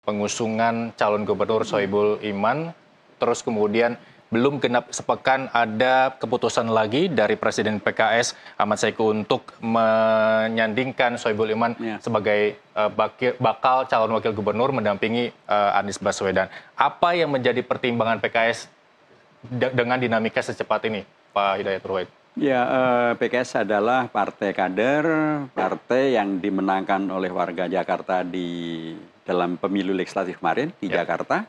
pengusungan calon gubernur Soebul Iman, terus kemudian belum genap sepekan ada keputusan lagi dari Presiden PKS Ahmad Saiku untuk menyandingkan Soebul Iman sebagai bakal calon wakil gubernur mendampingi Anies Baswedan. Apa yang menjadi pertimbangan PKS dengan dinamika secepat ini, Pak Hidayat Nurwahid? Ya, PKS adalah partai kader, partai yang dimenangkan oleh warga Jakarta di dalam pemilu legislatif kemarin di Jakarta.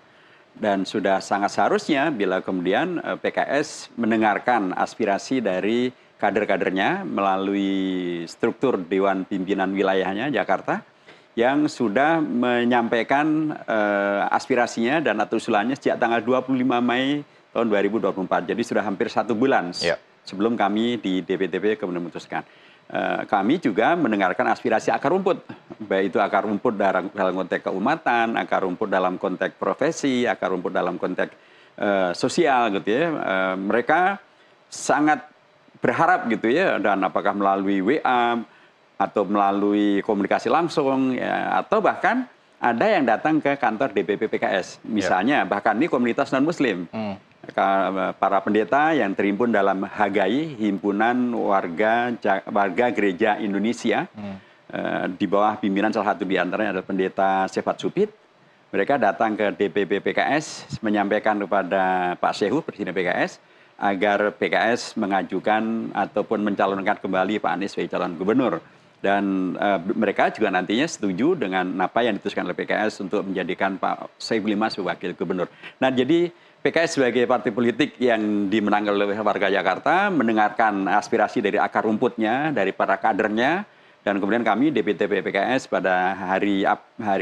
Dan sudah sangat seharusnya bila kemudian PKS mendengarkan aspirasi dari kader-kadernya melalui struktur Dewan Pimpinan Wilayahnya Jakarta yang sudah menyampaikan aspirasinya dan atau usulannya sejak tanggal 25 Mei tahun 2024. Jadi sudah hampir 1 bulan sebelum kami di DPTP kemudian memutuskan. Kami juga mendengarkan aspirasi akar rumput, baik itu akar rumput dalam konteks keumatan, akar rumput dalam konteks profesi, akar rumput dalam konteks sosial gitu ya. Mereka sangat berharap gitu ya, dan apakah melalui WA atau melalui komunikasi langsung ya, atau bahkan ada yang datang ke kantor DPP PKS, misalnya bahkan ini komunitas non Muslim. Para pendeta yang terhimpun dalam HGI, Himpunan Warga Gereja Indonesia, di bawah pimpinan salah satu di antaranya adalah pendeta Sefat Supit. Mereka datang ke DPP PKS menyampaikan kepada Pak Sehu, Presiden PKS, agar PKS mengajukan ataupun mencalonkan kembali Pak Anies sebagai calon gubernur. Dan mereka juga nantinya setuju dengan apa yang diputuskan oleh PKS untuk menjadikan Pak Soebul Iman sebagai wakil gubernur. Nah, jadi PKS sebagai partai politik yang dimenangkan oleh warga Jakarta mendengarkan aspirasi dari akar rumputnya, dari para kadernya, dan kemudian kami DPTP PKS pada hari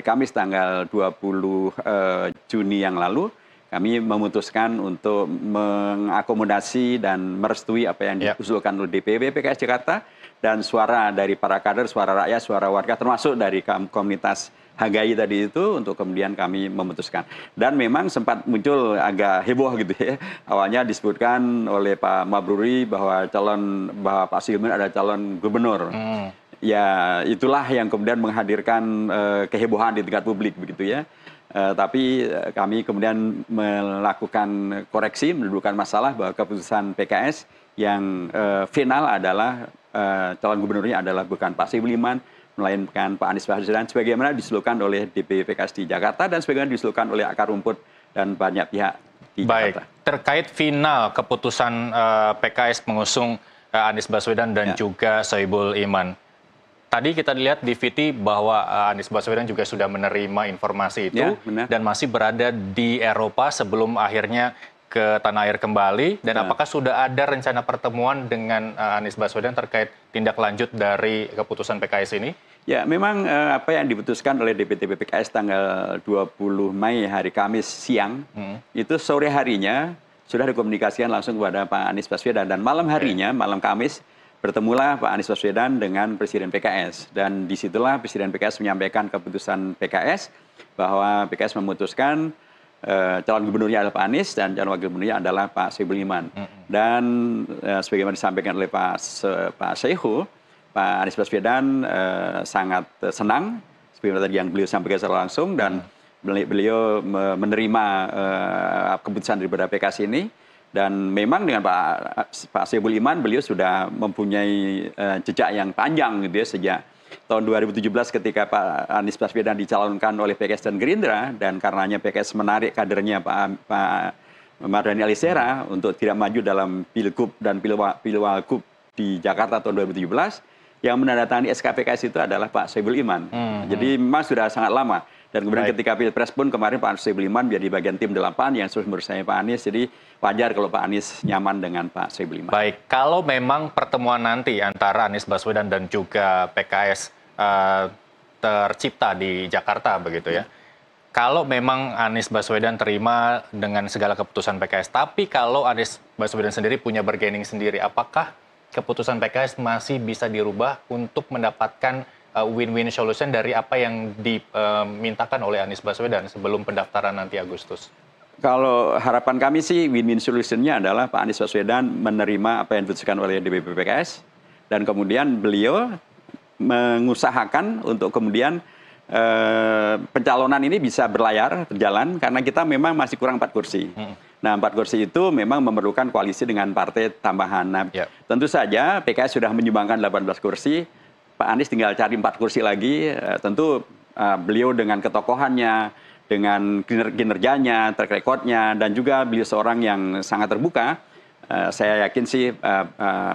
Kamis tanggal 20 Juni yang lalu, kami memutuskan untuk mengakomodasi dan merestui apa yang diusulkan oleh DPP PKS Jakarta, dan suara dari para kader, suara rakyat, suara warga, termasuk dari komunitas HGI tadi itu, untuk kemudian kami memutuskan. Dan memang sempat muncul agak heboh gitu ya. Awalnya disebutkan oleh Pak Mabruri bahwa Pak Soebul Iman adalah calon gubernur. Ya itulah yang kemudian menghadirkan kehebohan di tingkat publik begitu ya. Tapi kami kemudian melakukan koreksi, mendudukkan masalah bahwa keputusan PKS yang final adalah calon gubernurnya adalah bukan Pak Soebul Iman, melainkan Pak Anies Baswedan, sebagaimana disusulkan oleh DPP PKS di Jakarta dan sebagaimana disusulkan oleh akar rumput dan banyak pihak di Jakarta. Terkait final keputusan PKS mengusung Anies Baswedan dan juga Soebul Iman. Tadi kita lihat di VT bahwa Anies Baswedan juga sudah menerima informasi itu dan masih berada di Eropa sebelum akhirnya ke tanah air kembali. Dan apakah sudah ada rencana pertemuan dengan Anies Baswedan terkait tindak lanjut dari keputusan PKS ini? Ya, memang apa yang diputuskan oleh DPTP PKS tanggal 20 Mei hari Kamis siang, itu sore harinya sudah dikomunikasikan langsung kepada Pak Anies Baswedan. Dan malam harinya, malam Kamis, bertemulah Pak Anies Baswedan dengan Presiden PKS. Dan disitulah Presiden PKS menyampaikan keputusan PKS bahwa PKS memutuskan calon gubernurnya adalah Pak Anies dan calon wakil gubernurnya adalah Pak Soebul Iman. Dan sebagaimana disampaikan oleh Pak Sehu, Pak Anies Baswedan sangat senang, sebagaimana tadi yang beliau sampaikan secara langsung, dan beliau menerima keputusan daripada PKS ini. Dan memang dengan Pak Soebul Iman, beliau sudah mempunyai jejak yang panjang gitu ya, sejak tahun 2017 ketika Pak Anies Baswedan dicalonkan oleh PKS dan Gerindra, dan karenanya PKS menarik kadernya Pak Mardhani Alisera untuk tidak maju dalam Pilgub dan Pilwalgub di Jakarta tahun 2017, yang menandatangani SK PKS itu adalah Pak Soebul Iman. Jadi memang sudah sangat lama. Dan kemudian ketika Pilpres pun kemarin Pak Soebul Iman menjadi bagian tim 8 yang terus bersama Pak Anies. Jadi wajar kalau Pak Anies nyaman dengan Pak Soebul Iman. Baik, kalau memang pertemuan nanti antara Anies Baswedan dan juga PKS tercipta di Jakarta begitu ya. Kalau memang Anies Baswedan terima dengan segala keputusan PKS, tapi kalau Anies Baswedan sendiri punya bargaining sendiri, apakah keputusan PKS masih bisa dirubah untuk mendapatkan win-win solution dari apa yang dimintakan oleh Anies Baswedan sebelum pendaftaran nanti Agustus? Kalau harapan kami sih win-win solution-nya adalah Pak Anies Baswedan menerima apa yang diputuskan oleh DPP PKS, dan kemudian beliau mengusahakan untuk kemudian pencalonan ini bisa berjalan karena kita memang masih kurang 4 kursi. Nah, 4 kursi itu memang memerlukan koalisi dengan partai tambahan. Nah, tentu saja PKS sudah menyumbangkan 18 kursi, Pak Anies tinggal cari 4 kursi lagi. Tentu beliau dengan ketokohannya, dengan kinerjanya, track recordnya, dan juga beliau seorang yang sangat terbuka. Saya yakin sih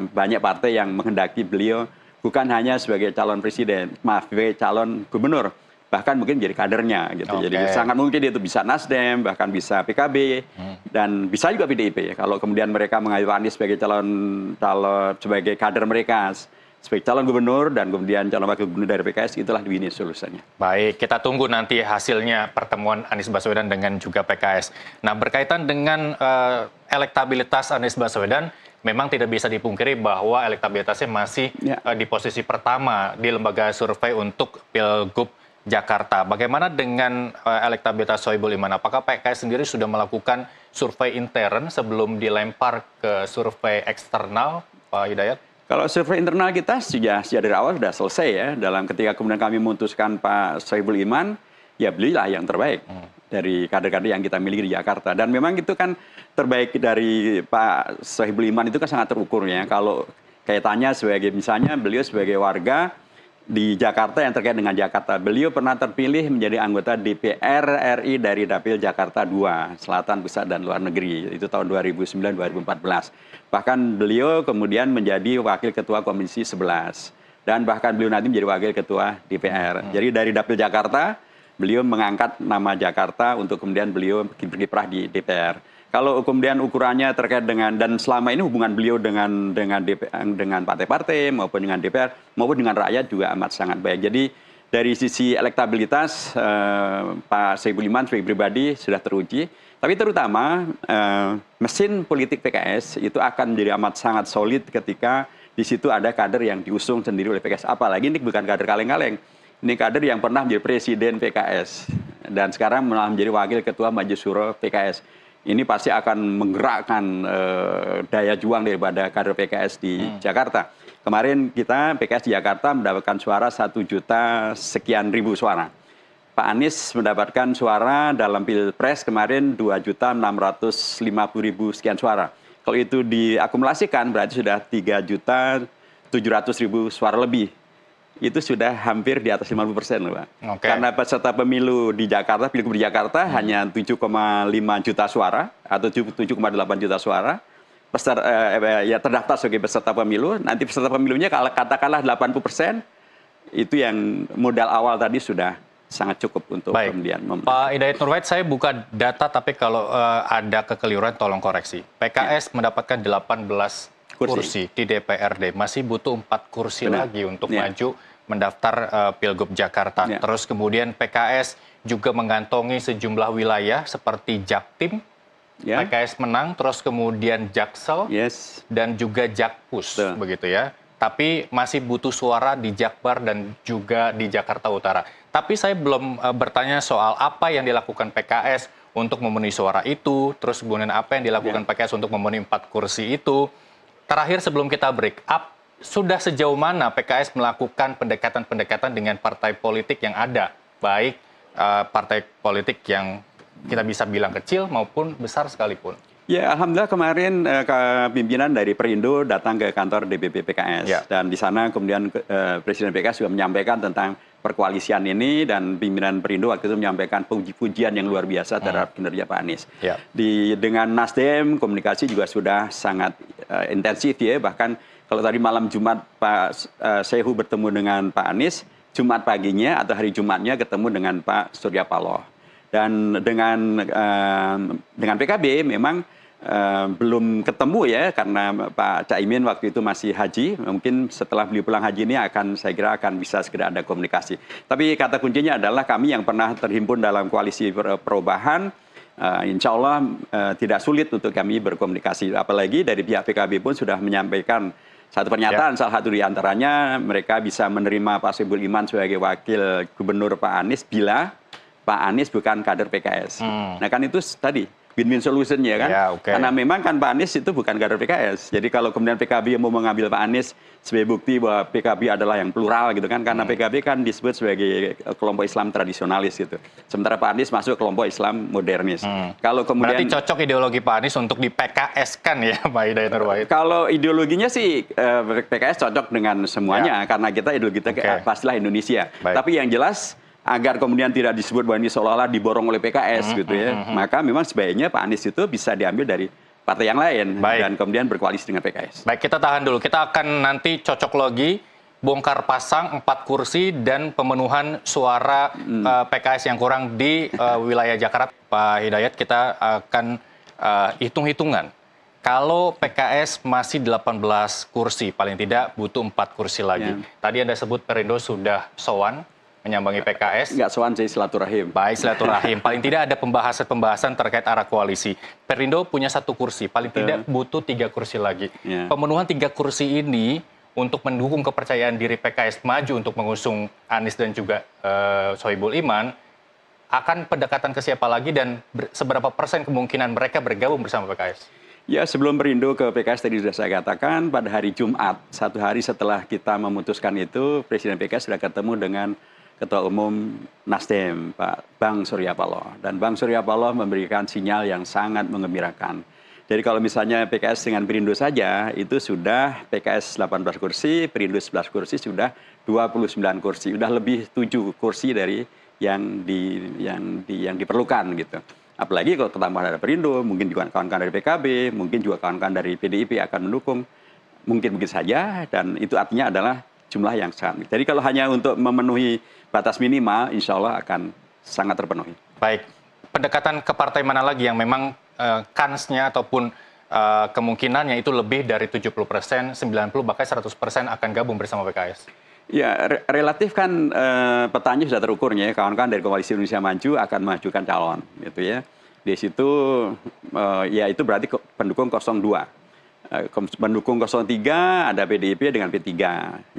banyak partai yang menghendaki beliau bukan hanya sebagai calon presiden, sebagai calon gubernur, bahkan mungkin jadi kadernya gitu. Jadi sangat mungkin itu bisa Nasdem, bahkan bisa PKB, dan bisa juga PDIP. Kalau kemudian mereka mengajukan Anies sebagai calon sebagai kader mereka, sebagai calon gubernur dan kemudian calon wakil gubernur dari PKS, itulah winning solusinya. Baik, kita tunggu nanti hasilnya pertemuan Anies Baswedan dengan juga PKS. Nah, berkaitan dengan elektabilitas Anies Baswedan, memang tidak bisa dipungkiri bahwa elektabilitasnya masih di posisi pertama di lembaga survei untuk Pilgub Jakarta. Bagaimana dengan elektabilitas Sohibul Iman? Apakah PKS sendiri sudah melakukan survei intern sebelum dilempar ke survei eksternal, Pak Hidayat? Kalau survei internal kita sejak dari awal sudah selesai ya. Dalam ketika kemudian kami memutuskan Pak Sohibul Iman, ya belilah yang terbaik dari kader-kader yang kita miliki di Jakarta. Dan memang itu kan terbaik dari Pak Sohibul Iman itu kan sangat terukur ya. Kalau kaitannya sebagai misalnya beliau sebagai warga di Jakarta yang terkait dengan Jakarta. Beliau pernah terpilih menjadi anggota DPR RI dari Dapil Jakarta II, Selatan, Pusat, dan Luar Negeri. Itu tahun 2009-2014. Bahkan beliau kemudian menjadi Wakil Ketua Komisi 11. Dan bahkan beliau nanti menjadi Wakil Ketua DPR. Jadi dari Dapil Jakarta, beliau mengangkat nama Jakarta untuk kemudian beliau berkiprah di DPR. Kalau kemudian ukurannya terkait dengan, dan selama ini hubungan beliau dengan partai-partai maupun dengan DPR maupun dengan rakyat juga amat sangat baik. Jadi dari sisi elektabilitas Pak Sohibul Iman sebagai pribadi sudah teruji, tapi terutama mesin politik PKS itu akan menjadi amat sangat solid ketika di situ ada kader yang diusung sendiri oleh PKS. Apalagi ini bukan kader kaleng-kaleng, ini kader yang pernah menjadi presiden PKS dan sekarang malah menjadi wakil ketua Majelis Syuro PKS. Ini pasti akan menggerakkan daya juang daripada kader PKS di Jakarta. Kemarin kita PKS di Jakarta mendapatkan suara 1 juta sekian ribu suara. Pak Anies mendapatkan suara dalam Pilpres kemarin 2.650.000 sekian suara. Kalau itu diakumulasikan berarti sudah 3.700.000 suara lebih. Itu sudah hampir di atas 50% loh, Pak. Karena peserta pemilu di Jakarta, Pilgub di Jakarta hanya 7,5 juta suara atau 7,8 juta suara. Ya terdaftar sebagai peserta pemilu. Nanti peserta pemilunya kalau katakanlah 80%, itu yang modal awal tadi sudah sangat cukup untuk kemudian Pak Hidayat Nurwahid, saya buka data tapi kalau ada kekeliruan tolong koreksi. PKS mendapatkan 18 kursi di DPRD, masih butuh 4 kursi lagi untuk maju mendaftar Pilgub Jakarta. Terus kemudian PKS juga mengantongi sejumlah wilayah seperti Jaktim, PKS menang, terus kemudian Jaksel dan juga Jakpus, begitu ya. Tapi masih butuh suara di Jakbar dan juga di Jakarta Utara. Tapi saya belum bertanya soal apa yang dilakukan PKS untuk memenuhi suara itu, terus kemudian apa yang dilakukan PKS untuk memenuhi 4 kursi itu. Terakhir sebelum kita break up, sudah sejauh mana PKS melakukan pendekatan-pendekatan dengan partai politik yang ada, baik partai politik yang kita bisa bilang kecil maupun besar sekalipun? Ya, alhamdulillah kemarin pimpinan dari Perindo datang ke kantor DPP PKS dan di sana kemudian Presiden PKS juga menyampaikan tentang perkoalisian ini dan pimpinan Perindo waktu itu menyampaikan puji-pujian yang luar biasa terhadap kinerja Pak Anies. Dengan Nasdem komunikasi juga sudah sangat intensif ya, bahkan kalau tadi malam Jumat Pak Sehu bertemu dengan Pak Anies, Jumat paginya atau hari Jumatnya ketemu dengan Pak Surya Paloh. Dan dengan PKB memang belum ketemu ya karena Pak Caimin waktu itu masih haji. Mungkin setelah beliau pulang haji ini saya kira akan bisa segera ada komunikasi. Tapi kata kuncinya adalah kami yang pernah terhimpun dalam koalisi perubahan, insya Allah tidak sulit untuk kami berkomunikasi. Apalagi dari pihak PKB pun sudah menyampaikan satu pernyataan, salah satu di antaranya mereka bisa menerima Pak Sohibul Iman sebagai wakil gubernur Pak Anies bila Pak Anies bukan kader PKS. Nah kan itu tadi win-win solution ya kan. Ya, oke. Karena memang kan Pak Anies itu bukan kader PKS. Jadi kalau kemudian PKB mau mengambil Pak Anies sebagai bukti bahwa PKB adalah yang plural gitu kan. Karena PKB kan disebut sebagai kelompok Islam tradisionalis gitu. Sementara Pak Anies masuk kelompok Islam modernis. Kalau kemudian Berarti cocok ideologi Pak Anies untuk di PKS kan ya Pak Hidayat Nurwahid? kalau ideologinya sih PKS cocok dengan semuanya karena kita ideologi kita pastilah Indonesia. Baik. Tapi yang jelas agar kemudian tidak disebut bahwa ini seolah-olah diborong oleh PKS gitu ya. Maka memang sebaiknya Pak Anies itu bisa diambil dari partai yang lain dan kemudian berkoalisi dengan PKS. Baik, kita tahan dulu. Kita akan nanti cocok logi bongkar pasang 4 kursi dan pemenuhan suara PKS yang kurang di wilayah Jakarta. Pak Hidayat, kita akan hitung-hitungan. Kalau PKS masih 18 kursi, paling tidak butuh 4 kursi lagi. Tadi Anda sebut Perindo sudah sowan menyambangi PKS. Nggak sowan sih, silaturahim. Baik, silaturahim. Paling tidak ada pembahasan-pembahasan terkait arah koalisi. Perindo punya 1 kursi, paling tidak butuh 3 kursi lagi. Pemenuhan 3 kursi ini untuk mendukung kepercayaan diri PKS maju untuk mengusung Anies dan juga Sohibul Iman, akan pendekatan ke siapa lagi dan seberapa persen kemungkinan mereka bergabung bersama PKS? Ya, sebelum Perindo ke PKS tadi sudah saya katakan, pada hari Jumat, 1 hari setelah kita memutuskan itu, Presiden PKS sudah ketemu dengan Ketua Umum Nasdem, Pak Bang Surya Paloh. Dan Bang Surya Paloh memberikan sinyal yang sangat menggembirakan. Jadi kalau misalnya PKS dengan Perindo saja, itu sudah PKS 18 kursi, Perindo 11 kursi, sudah 29 kursi. Sudah lebih 7 kursi dari yang diperlukan gitu. Apalagi kalau ketambah dari Perindo, mungkin juga kawan-kawan dari PKB, mungkin juga kawan-kawan dari PDIP akan mendukung. Mungkin begitu saja, dan itu artinya adalah jumlah yang sangat. Jadi kalau hanya untuk memenuhi batas minimal, insya Allah akan sangat terpenuhi. Baik, pendekatan ke partai mana lagi yang memang kansnya ataupun kemungkinannya itu lebih dari 70%, 90%, bahkan 100% akan gabung bersama PKS? Ya, relatif kan petanya sudah terukurnya. Kawan-kawan dari Koalisi Indonesia Maju akan mengajukan calon, gitu ya. Di situ, ya itu berarti pendukung 02. Pendukung 03 ada PDIP dengan P3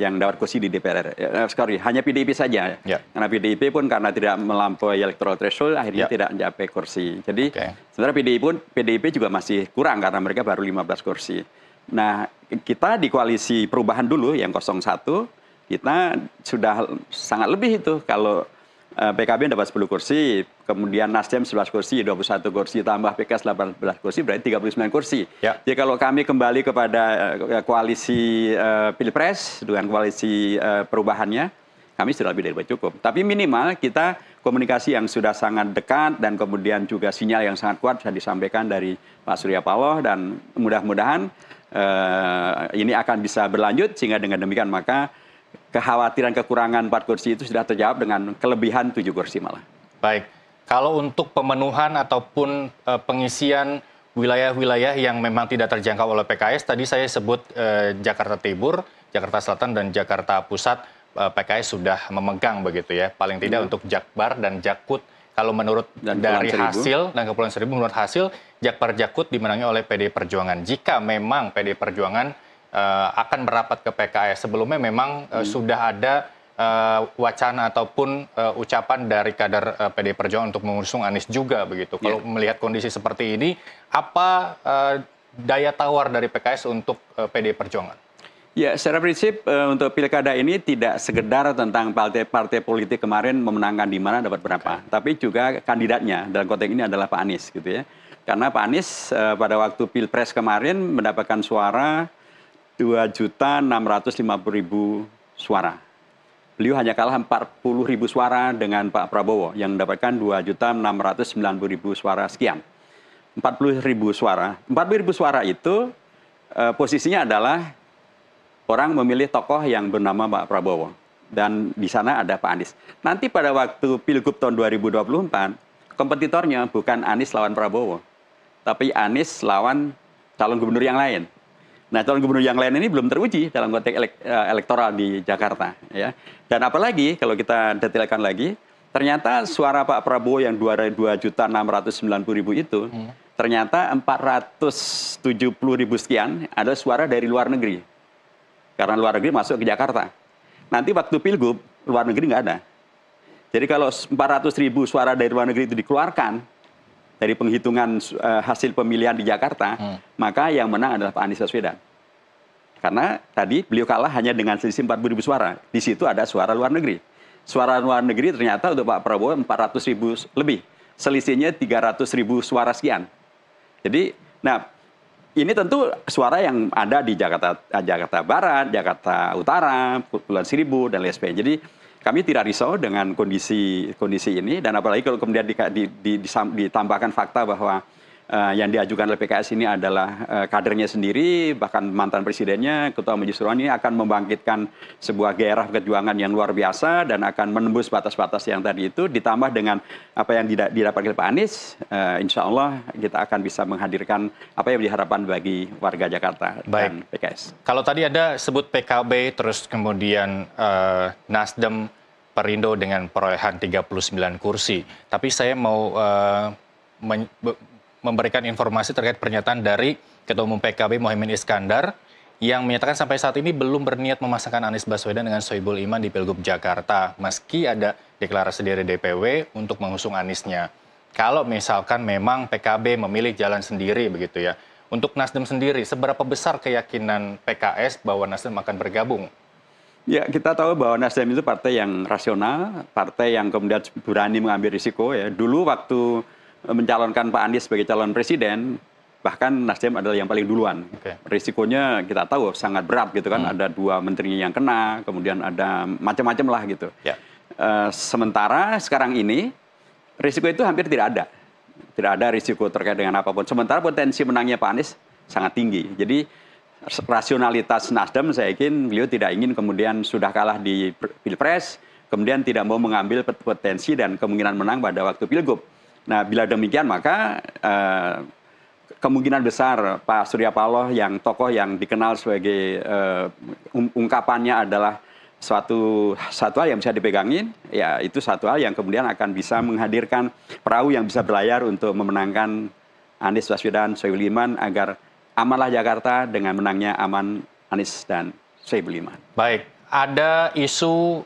yang dapat kursi di DPR. Hanya PDIP saja. Karena PDIP pun karena tidak melampaui electoral threshold akhirnya tidak mencapai kursi. Jadi sebenarnya PDIP juga masih kurang karena mereka baru 15 kursi. Nah, kita di koalisi perubahan dulu yang 01 kita sudah sangat lebih itu. Kalau PKB dapat 10 kursi, kemudian Nasdem 11 kursi, 21 kursi, tambah PKS 18 kursi, berarti 39 kursi. Jadi kalau kami kembali kepada koalisi Pilpres dengan koalisi perubahannya, kami sudah lebih dari cukup. Tapi minimal kita komunikasi yang sudah sangat dekat dan kemudian juga sinyal yang sangat kuat bisa disampaikan dari Pak Surya Paloh, dan mudah-mudahan ini akan bisa berlanjut sehingga dengan demikian maka kekhawatiran kekurangan 4 kursi itu sudah terjawab dengan kelebihan 7 kursi malah. Baik, kalau untuk pemenuhan ataupun pengisian wilayah-wilayah yang memang tidak terjangkau oleh PKS, tadi saya sebut Jakarta Timur, Jakarta Selatan, dan Jakarta Pusat, PKS sudah memegang begitu ya. Paling tidak untuk Jakbar dan Jakut, kalau menurut dari hasil, dan Kepulauan Seribu menurut hasil, Jakbar Jakut dimenangi oleh PDI Perjuangan. Jika memang PDI Perjuangan akan merapat ke PKS. Sebelumnya memang sudah ada wacana ataupun ucapan dari kader PDI Perjuangan untuk mengusung Anies juga begitu. Kalau melihat kondisi seperti ini, apa daya tawar dari PKS untuk PDI Perjuangan? Ya, secara prinsip untuk pilkada ini tidak sekedar tentang partai-partai politik kemarin memenangkan di mana dapat berapa, tapi juga kandidatnya dalam konteks ini adalah Pak Anies gitu ya. Karena Pak Anies pada waktu Pilpres kemarin mendapatkan suara 2.650.000 suara. Beliau hanya kalah 40.000 suara dengan Pak Prabowo yang mendapatkan 2.690.000 suara sekian. 40.000 suara. 40.000 suara itu posisinya adalah orang memilih tokoh yang bernama Pak Prabowo. Dan di sana ada Pak Anies. Nanti pada waktu Pilgub tahun 2024, kompetitornya bukan Anies lawan Prabowo, tapi Anies lawan calon gubernur yang lain. Nah, calon gubernur yang lain ini belum teruji dalam konteks elektoral di Jakarta. Ya. Dan apalagi kalau kita detailkan lagi, ternyata suara Pak Prabowo yang 2.690.000 itu, ternyata 470.000 sekian adalah suara dari luar negeri. Karena luar negeri masuk ke Jakarta. Nanti waktu Pilgub, luar negeri nggak ada. Jadi kalau 400.000 suara dari luar negeri itu dikeluarkan, dari penghitungan hasil pemilihan di Jakarta, maka yang menang adalah Pak Anies Baswedan. Karena tadi beliau kalah hanya dengan selisih 40.000 suara. Di situ ada suara luar negeri. Suara luar negeri ternyata untuk Pak Prabowo 400.000 lebih. Selisihnya 300.000 suara sekian. Jadi, nah ini tentu suara yang ada di Jakarta Barat, Jakarta Utara, Kepulauan Seribu, dan lain sebagainya. Jadi kami tidak risau dengan kondisi ini, dan apalagi kalau kemudian ditambahkan fakta bahwa yang diajukan oleh PKS ini adalah kadernya sendiri, bahkan mantan presidennya, Ketua Majelis Syuro ini akan membangkitkan sebuah gairah perjuangan yang luar biasa dan akan menembus batas-batas yang tadi itu, ditambah dengan apa yang didapatkan Pak Anies, insya Allah kita akan bisa menghadirkan apa yang diharapkan bagi warga Jakarta dan PKS. Kalau tadi ada sebut PKB, terus kemudian Nasdem, Perindo dengan perolehan 39 kursi. Tapi saya mau memberikan informasi terkait pernyataan dari Ketua Umum PKB Mohaimin Iskandar yang menyatakan sampai saat ini belum berniat memasangkan Anies Baswedan dengan Sohibul Iman di Pilgub Jakarta meski ada deklarasi dari DPW untuk mengusung Aniesnya. Kalau misalkan memang PKB memilih jalan sendiri begitu ya. Untuk Nasdem sendiri, seberapa besar keyakinan PKS bahwa Nasdem akan bergabung? Ya, kita tahu bahwa Nasdem itu partai yang rasional, partai yang kemudian berani mengambil risiko ya. Dulu waktu mencalonkan Pak Anies sebagai calon presiden, bahkan Nasdem adalah yang paling duluan. Risikonya kita tahu sangat berat gitu kan, ada 2 menteri yang kena, kemudian ada macam-macam lah gitu. Sementara sekarang ini risiko itu hampir tidak ada. Tidak ada risiko terkait dengan apapun. Sementara potensi menangnya Pak Anies sangat tinggi. Jadi rasionalitas Nasdem saya yakin beliau tidak ingin kemudian sudah kalah di Pilpres, kemudian tidak mau mengambil potensi dan kemungkinan menang pada waktu Pilgub. Nah, bila demikian maka kemungkinan besar Pak Surya Paloh yang tokoh yang dikenal sebagai ungkapannya adalah suatu hal yang bisa dipegangin, ya itu satu hal yang kemudian akan bisa menghadirkan perahu yang bisa berlayar untuk memenangkan Anies Baswedan, Sohibul Iman agar amanlah Jakarta dengan menangnya aman Anies dan Sohibul Iman. Baik, ada isu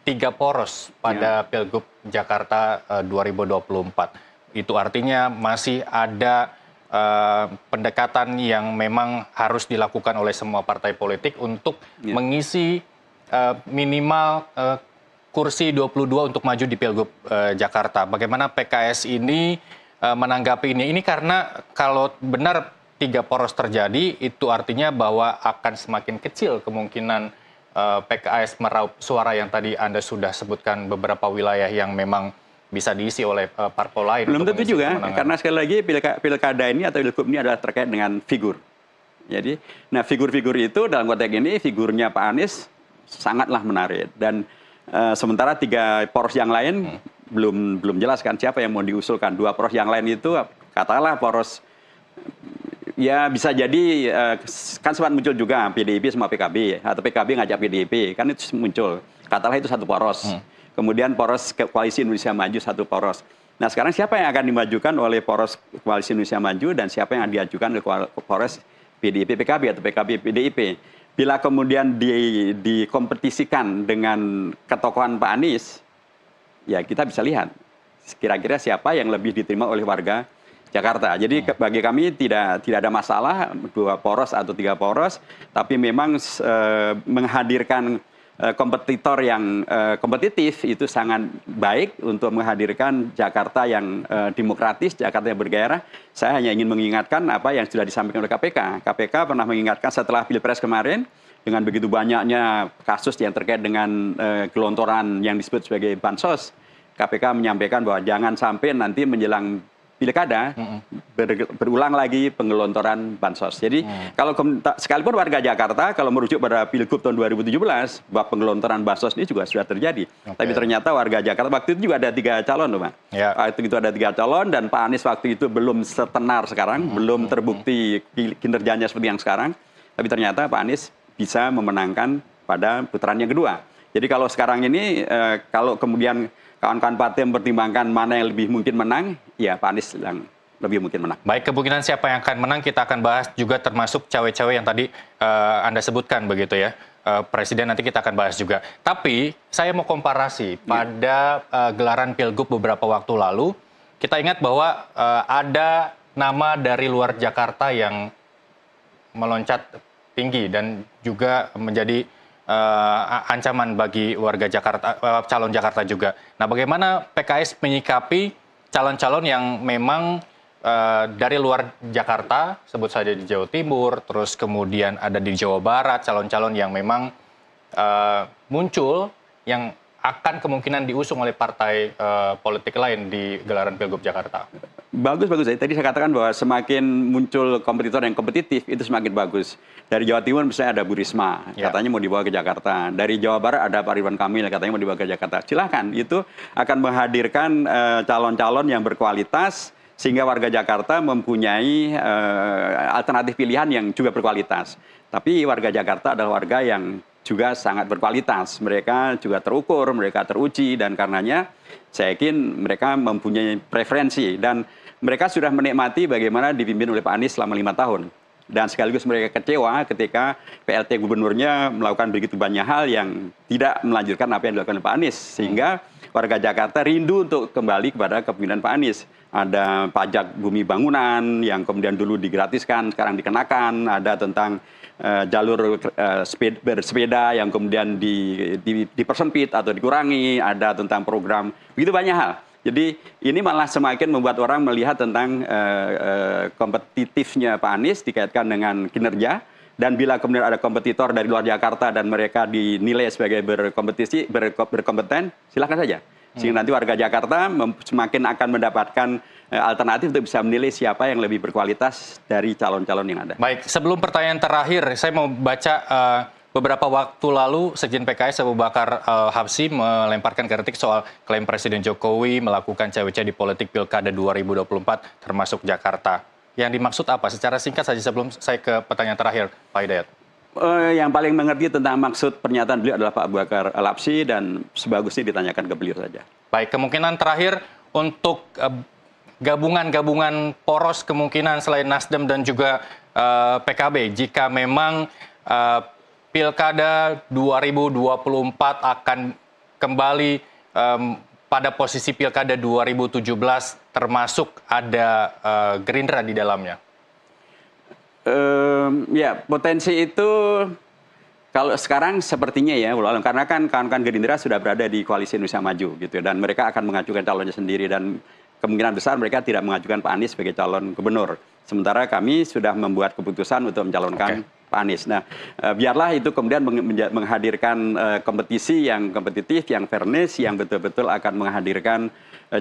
3 poros pada Pilgub Jakarta 2024. Itu artinya masih ada pendekatan yang memang harus dilakukan oleh semua partai politik untuk mengisi minimal kursi 22 untuk maju di Pilgub Jakarta. Bagaimana PKS ini menanggapi ini? Ini karena kalau benar 3 poros terjadi, itu artinya bahwa akan semakin kecil kemungkinan PKS meraup suara yang tadi Anda sudah sebutkan beberapa wilayah yang memang bisa diisi oleh parpol lain. Belum tentu juga, karena sekali lagi pilkada ini atau pilgub ini adalah terkait dengan figur. Jadi, nah figur-figur itu dalam konteks ini figurnya Pak Anies sangatlah menarik. Dan sementara 3 poros yang lain belum jelas kan siapa yang mau diusulkan. 2 poros yang lain itu katakanlah poros ya bisa jadi kan sempat muncul juga PDIP sama PKB atau PKB ngajak PDIP kan itu muncul. Katakanlah itu 1 poros. Kemudian poros Koalisi Indonesia Maju 1 poros. Nah sekarang siapa yang akan dimajukan oleh poros Koalisi Indonesia Maju dan siapa yang diajukan oleh poros PDIP PKB atau PKB PDIP? Bila kemudian dikompetisikan dengan ketokohan Pak Anies, ya kita bisa lihat kira-kira siapa yang lebih diterima oleh warga Jakarta. Jadi bagi kami tidak ada masalah 2 poros atau 3 poros, tapi memang menghadirkan kompetitor yang kompetitif itu sangat baik untuk menghadirkan Jakarta yang demokratis, Jakarta yang bergairah. Saya hanya ingin mengingatkan apa yang sudah disampaikan oleh KPK. KPK pernah mengingatkan setelah Pilpres kemarin, dengan begitu banyaknya kasus yang terkait dengan gelontoran yang disebut sebagai bansos, KPK menyampaikan bahwa jangan sampai nanti menjelang pilkada berulang lagi penggelontoran bansos. Jadi kalau sekalipun warga Jakarta kalau merujuk pada Pilgub tahun 2017 bahwa penggelontoran bansos ini juga sudah terjadi. Tapi ternyata warga Jakarta waktu itu juga ada 3 calon loh, Pak. Waktu itu ada 3 calon dan Pak Anies waktu itu belum setenar sekarang, belum terbukti kinerjanya seperti yang sekarang. Tapi ternyata Pak Anies bisa memenangkan pada putaran yang kedua. Jadi kalau sekarang ini kalau kemudian kawan-kawan partai mempertimbangkan mana yang lebih mungkin menang, ya Pak Anies yang lebih mungkin menang. Baik, kemungkinan siapa yang akan menang kita akan bahas juga termasuk cawe-cawe yang tadi Anda sebutkan begitu ya. Presiden nanti kita akan bahas juga. Tapi saya mau komparasi pada gelaran Pilgub beberapa waktu lalu, kita ingat bahwa ada nama dari luar Jakarta yang meloncat tinggi dan juga menjadi ancaman bagi warga Jakarta, calon Jakarta juga. Nah, bagaimana PKS menyikapi calon-calon yang memang dari luar Jakarta, sebut saja di Jawa Timur, terus kemudian ada di Jawa Barat, calon-calon yang memang muncul yang akan kemungkinan diusung oleh partai politik lain di gelaran Pilgub Jakarta? Bagus. Tadi saya katakan bahwa semakin muncul kompetitor yang kompetitif, itu semakin bagus. Dari Jawa Timur misalnya ada Bu Risma, katanya mau dibawa ke Jakarta. Dari Jawa Barat ada Pak Ridwan Kamil, katanya mau dibawa ke Jakarta. Silahkan, itu akan menghadirkan calon-calon yang berkualitas, sehingga warga Jakarta mempunyai alternatif pilihan yang juga berkualitas. Tapi warga Jakarta adalah warga yang juga sangat berkualitas. Mereka juga terukur, mereka teruji, dan karenanya saya yakin mereka mempunyai preferensi. Dan mereka sudah menikmati bagaimana dipimpin oleh Pak Anies selama 5 tahun. Dan sekaligus mereka kecewa ketika PLT gubernurnya melakukan begitu banyak hal yang tidak melanjutkan apa yang dilakukan Pak Anies. Sehingga warga Jakarta rindu untuk kembali kepada kepemimpinan Pak Anies. Ada pajak bumi bangunan yang kemudian dulu digratiskan, sekarang dikenakan. Ada tentang jalur bersepeda yang kemudian dipersempit atau dikurangi. Ada tentang program, begitu banyak hal. Jadi ini malah semakin membuat orang melihat tentang kompetitifnya Pak Anies dikaitkan dengan kinerja. Dan bila kemudian ada kompetitor dari luar Jakarta dan mereka dinilai sebagai berkompeten, silakan saja. Sehingga nanti warga Jakarta semakin akan mendapatkan alternatif untuk bisa menilai siapa yang lebih berkualitas dari calon-calon yang ada. Baik, sebelum pertanyaan terakhir, saya mau baca beberapa waktu lalu Sekjen PKS Abu Bakar Habsyi melemparkan kritik soal klaim Presiden Jokowi melakukan cawe-cawe di politik Pilkada 2024 termasuk Jakarta. Yang dimaksud apa? Secara singkat saja sebelum saya ke pertanyaan terakhir, Pak Hidayat. Yang paling mengerti tentang maksud pernyataan beliau adalah Pak Abu Bakar Habsyi, dan sebagusnya ditanyakan ke beliau saja. Baik, kemungkinan terakhir untuk gabungan-gabungan poros kemungkinan selain Nasdem dan juga PKB, jika memang Pilkada 2024 akan kembali pada posisi Pilkada 2017, termasuk ada Gerindra di dalamnya. Ya, potensi itu kalau sekarang sepertinya ya, karena kan kawan-kawan Gerindra sudah berada di koalisi Indonesia Maju gitu, dan mereka akan mengajukan calonnya sendiri, dan kemungkinan besar mereka tidak mengajukan Pak Anies sebagai calon gubernur. Sementara kami sudah membuat keputusan untuk mencalonkan Pak Anies. Nah, biarlah itu kemudian menghadirkan kompetisi yang kompetitif, yang fairness, yang betul-betul akan menghadirkan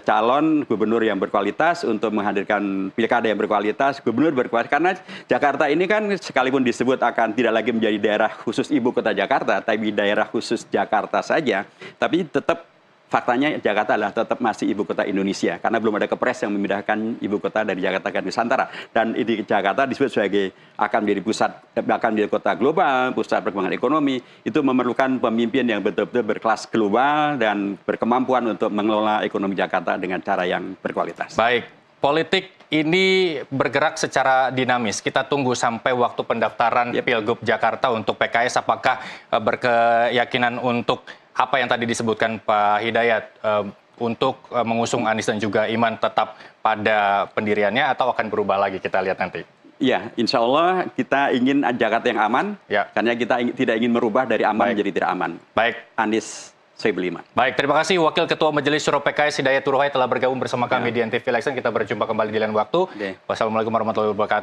calon gubernur yang berkualitas, untuk menghadirkan pilkada yang berkualitas, gubernur berkualitas. Karena Jakarta ini kan sekalipun disebut akan tidak lagi menjadi daerah khusus ibu kota Jakarta, tapi daerah khusus Jakarta saja, tapi tetap faktanya Jakarta adalah tetap masih ibu kota Indonesia, karena belum ada kepres yang memindahkan ibu kota dari Jakarta ke Nusantara. Dan di Jakarta disebut sebagai akan menjadi pusat, bahkan menjadi kota global, pusat perkembangan ekonomi. Itu memerlukan pemimpin yang betul-betul berkelas global dan berkemampuan untuk mengelola ekonomi Jakarta dengan cara yang berkualitas. Baik, politik ini bergerak secara dinamis. Kita tunggu sampai waktu pendaftaran Pilgub Jakarta untuk PKS, apakah berkeyakinan untuk apa yang tadi disebutkan Pak Hidayat, untuk mengusung Anies dan juga Iman tetap pada pendiriannya, atau akan berubah lagi, kita lihat nanti. Ya, insya Allah kita ingin Jakarta yang aman, karena kita tidak ingin merubah dari aman menjadi tidak aman. Baik. Anies Soebul Iman. Baik, terima kasih Wakil Ketua Majelis Syuro PKS Hidayat Nur Wahid telah bergabung bersama kami di NTV Election. Kita berjumpa kembali di lain waktu. Wassalamualaikum warahmatullahi wabarakatuh.